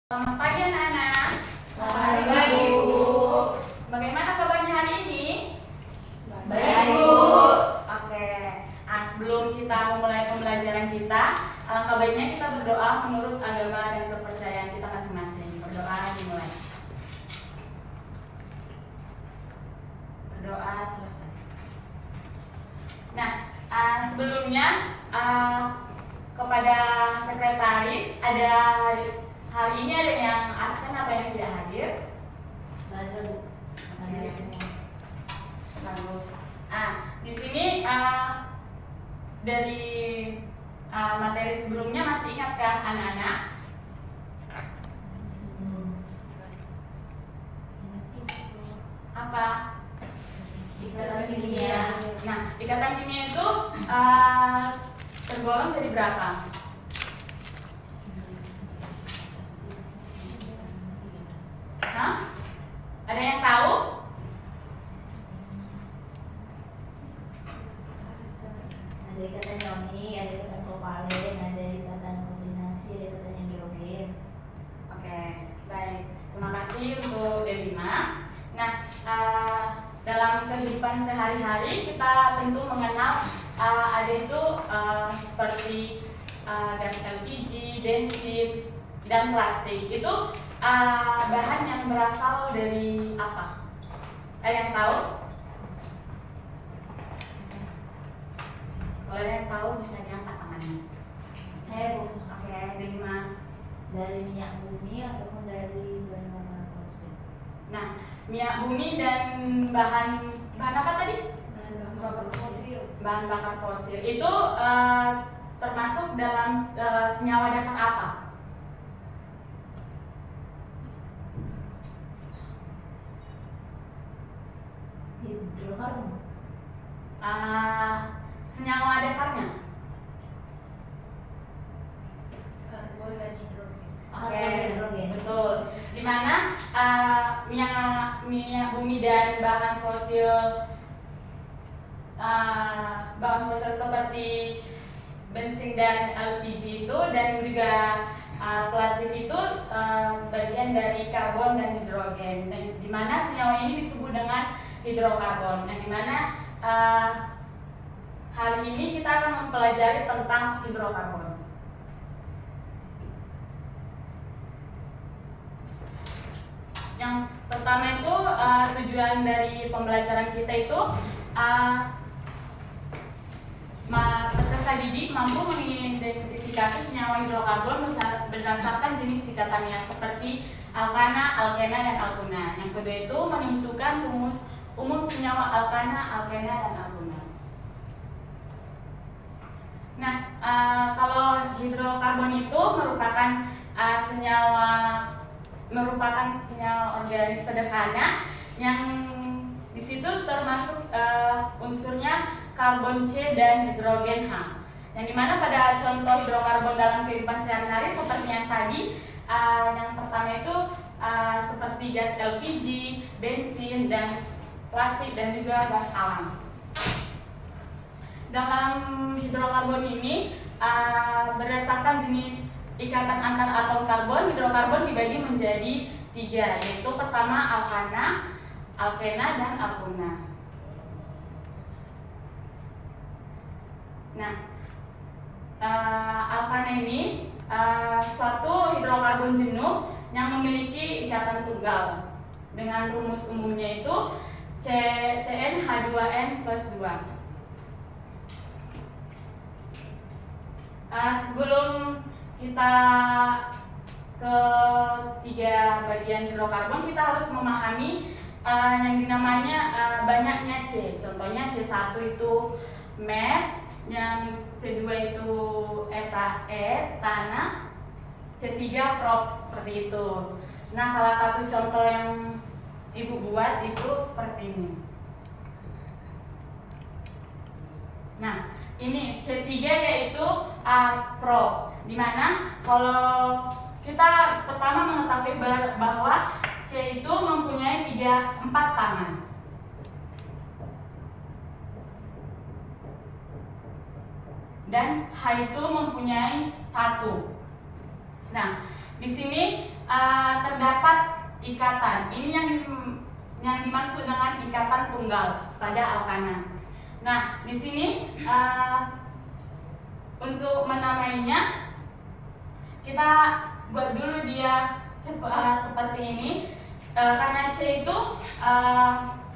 Selamat pagi anak-anak. Selamat pagi, Bu. Bagaimana kabarnya hari ini? Baik, Bu. Oke. Sebelum kita memulai pembelajaran kita, alangkah baiknya kita berdoa menurut agama dan kepercayaan kita masing-masing. Berdoa dimulai. Berdoa selesai. Nah, sebelumnya kepada sekretaris hari ini ada yang absen apa yang tidak hadir? Saya, Bu. Hadir semua. Bagus. Di sini dari materi sebelumnya masih ingatkah anak-anak? Apa? Ikatan kimia. Nah, ikatan kimia itu tergolong jadi berapa? Hah? Ada yang tahu? Ada ikatan ioni, ada ikatan kovalen, ada ikatan koordinasi, ada ikatan hidrogen. Oke, baik. Terima kasih untuk Delima. Nah, dalam kehidupan sehari-hari kita tentu mengenal ada itu seperti gas LPG, bensin, dan plastik. Itu bahan yang berasal dari apa? Ada yang tahu? Kalau ada yang tahu bisa diangkat tangannya. Saya, Bu. Oke, Delima. Dari minyak bumi ataupun dari bahan bakar fosil. Nah, minyak bumi dan bahan apa tadi? Bahan bakar fosil. Bahan bakar fosil itu termasuk dalam senyawa dasar apa? Hidrokarbon. Senyawa dasarnya. Karbon dan hidrogen. Oke, Hidrogen. betul. Dimana minyak bumi dan bahan fosil seperti bensin dan LPG itu dan juga plastik itu bagian dari karbon dan hidrogen. Dan dimana senyawa ini disebut dengan hidrokarbon. Nah, dimana hari ini kita akan mempelajari tentang hidrokarbon. Yang pertama itu tujuan dari pembelajaran kita itu peserta didik mampu mengidentifikasi senyawa hidrokarbon berdasarkan jenis ikatannya seperti alkana, alkena, dan alkuna. Yang kedua itu menentukan rumus umum senyawa alkana, alkena, dan alkuna. Nah, kalau hidrokarbon itu merupakan senyawa organik sederhana yang di situ termasuk unsurnya karbon C dan hidrogen H. Yang dimana pada contoh hidrokarbon dalam kehidupan sehari-hari seperti yang tadi, yang pertama itu seperti gas LPG, bensin, dan plastik, dan juga gas alam. Dalam hidrokarbon ini berdasarkan jenis ikatan antar atom karbon, hidrokarbon dibagi menjadi 3, yaitu pertama alkana, alkena, dan alkuna. Nah, alkana ini suatu hidrokarbon jenuh yang memiliki ikatan tunggal dengan rumus umumnya itu CnH2n+2. Sebelum kita ke 3 bagian hidrokarbon, kita harus memahami yang dinamanya banyaknya C. Contohnya C1 itu met, yang C2 itu etana, C3 prop, seperti itu. Nah, salah satu contoh yang Ibu buat itu seperti ini. Nah, ini C3 yaitu prop, dimana kalau kita pertama mengetahui bahwa C itu mempunyai 4 tangan. Dan H itu mempunyai 1. Nah, di sini terdapat ikatan. Ini yang dimaksud dengan ikatan tunggal pada alkana. Nah, di sini untuk menamainya kita buat dulu dia seperti ini. Karena C itu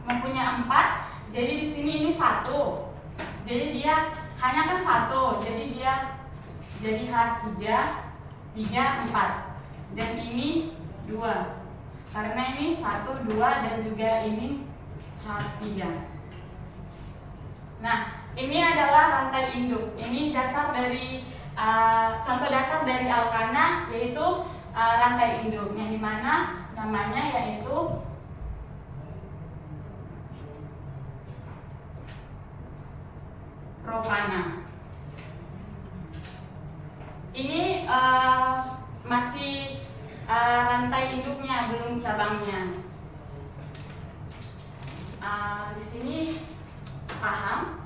mempunyai 4, jadi di sini ini 1. Jadi dia hanya kan 1, jadi dia jadi H3, 3, 4. Dan ini 2. Karena ini 1, 2 dan juga ini H3. Nah, ini adalah rantai induk. Ini dasar dari contoh dasar dari alkana, yaitu rantai induk, yang dimana namanya yaitu propana. Ini masih rantai induknya, belum cabangnya. Di sini paham?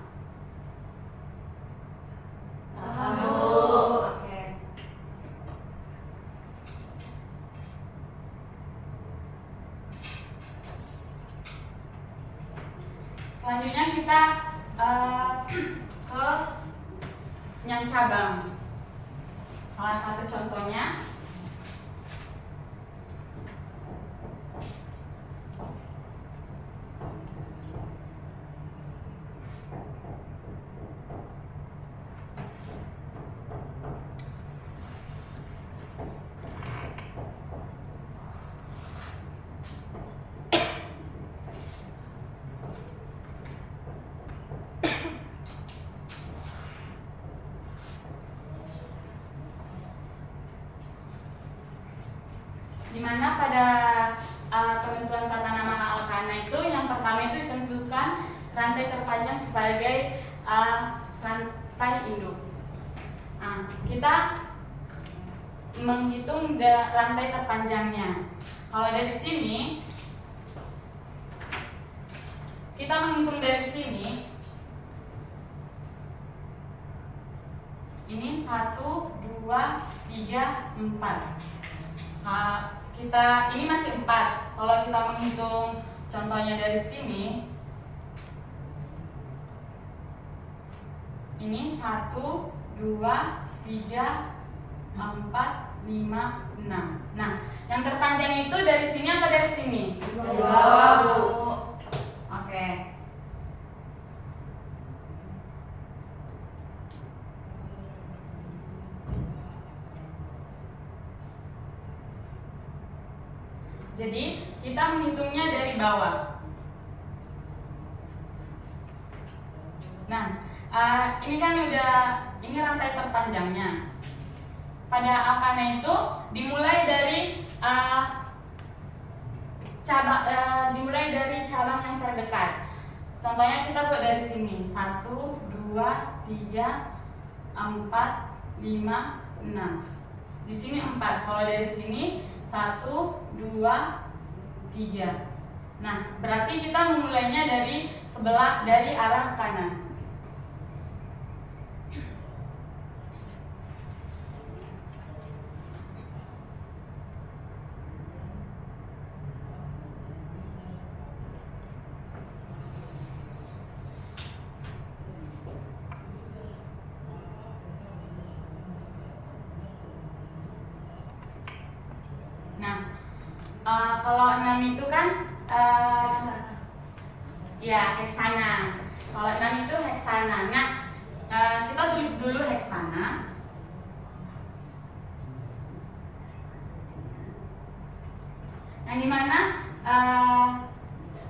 Paham, Bu. Oke. Selanjutnya kita ke yang cabang. Salah satu contohnya dimana pada penentuan tata nama alkana itu yang pertama itu ditentukan rantai terpanjang sebagai rantai induk. Kita menghitung rantai terpanjangnya. Kalau dari sini kita menghitung dari sini, ini 1, 2, 3, 4. Kita ini masih 4. Kalau kita menghitung contohnya dari sini, ini 1, 2, 3, 4, 5, 6. Nah, yang terpanjang itu dari sini apa dari sini? Dari bawah, Bu. Oke. Jadi kita menghitungnya dari bawah. Nah, ini kan ini rantai terpanjangnya. Pada alkana itu dimulai dari cabang yang terdekat. Contohnya kita buat dari sini 1, 2, 3, 4, 5, 6. Di sini 4. Kalau dari sini 1, 2, 3. Nah, berarti kita memulainya dari arah kanan. Nah, kalau 6 itu kan ya heksana. Kalau 6 itu heksana. Nah, kita tulis dulu heksana. Yang dimana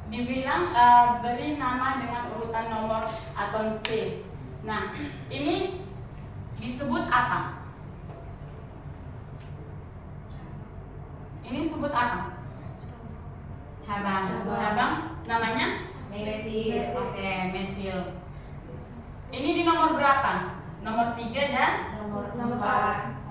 dibilang beri nama dengan urutan nomor atom C. Nah, ini disebut apa? Ini sebut apa? Cabang. Cabang namanya? Metil. Oke, metil. Ini di nomor berapa? Nomor 3 dan Nomor 4. 4.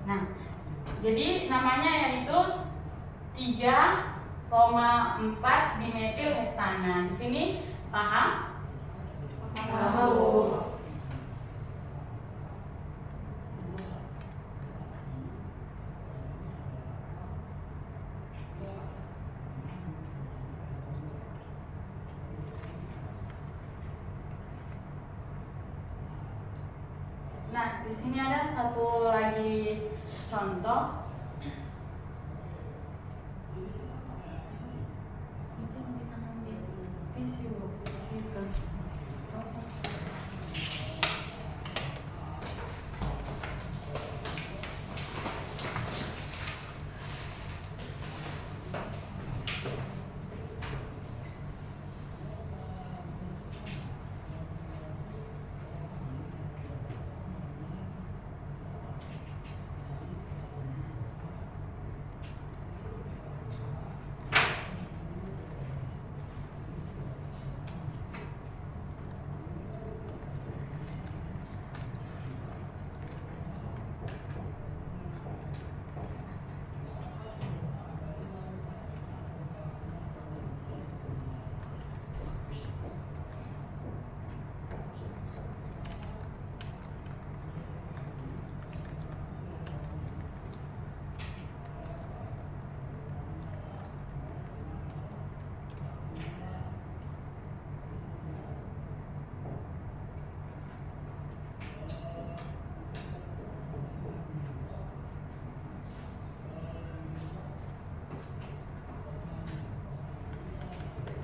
Nah, Jadi namanya yaitu 3,4 dimetil heksana. Di sini paham? Paham, Bu. Nah, di sini ada satu lagi contoh. Izin bisa ambil tisu di situ.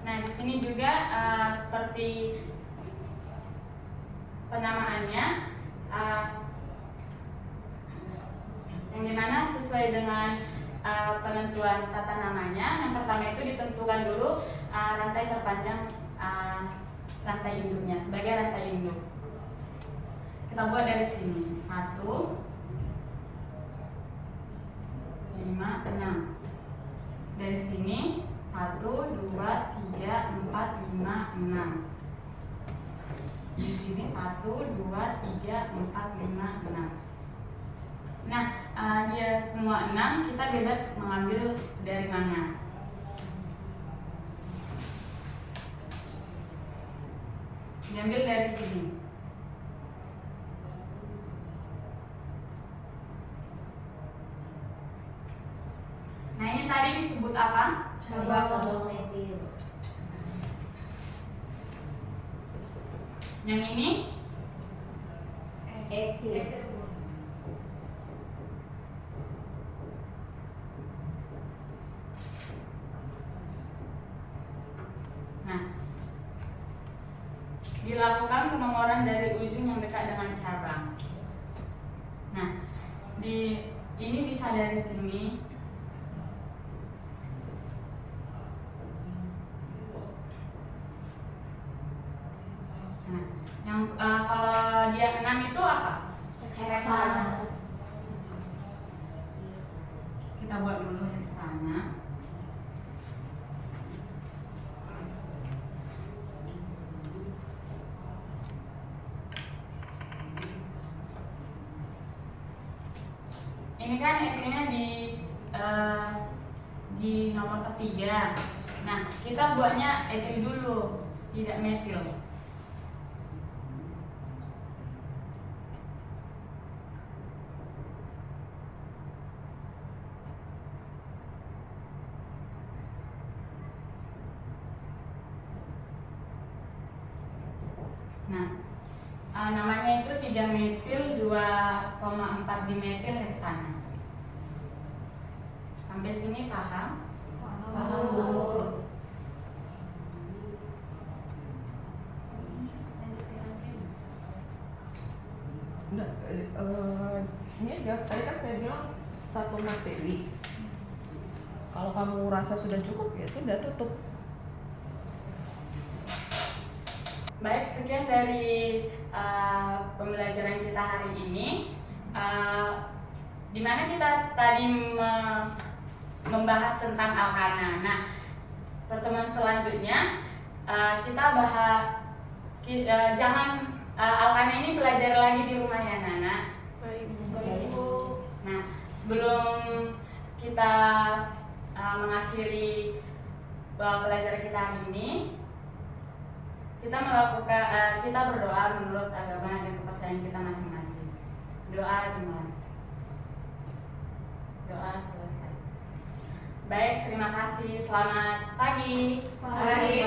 Nah, di sini juga seperti penamaannya, yang dimana sesuai dengan penentuan tata namanya. Yang pertama itu ditentukan dulu rantai terpanjang rantai induknya sebagai rantai induk. Kita buat dari sini 1, 5, 6. Dari sini 1, 2, 3, 4, 5, 6. Di sini 1, 2, 3, 4, 5, 6. Nah, dia semua 6, kita bebas mengambil dari mana. Diambil dari sini. Nah, ini tadi disebut apa? Cabang metil. Yang ini Etil. Nah, dilakukan penomoran dari ujung yang dekat dengan cabang. Nah, ini bisa dari sini. Nah, yang kalau dia 6 itu apa? Heksana. Kita buat dulu heksana. Ini kan etilnya di nomor ketiga. Nah, kita buatnya etil dulu, tidak metil. Nah, namanya itu 3 metil 2,4 dimetil heksana. Sampai sini paham? Paham, Bu. Nah, ini aja, tadi kan saya bilang satu materi. Kalau kamu rasa sudah cukup, ya sudah tutup. Baik, sekian dari pembelajaran kita hari ini, di mana kita tadi membahas tentang alkana. Nah, pertemuan selanjutnya kita jangan alkana ini belajar lagi di rumah ya, Nana. Baik. Nah, sebelum kita mengakhiri pelajaran kita hari ini, kita berdoa menurut agama dan kepercayaan kita masing-masing. Doa dimulai. Doa selesai. Baik, terima kasih. Selamat pagi. Pagi.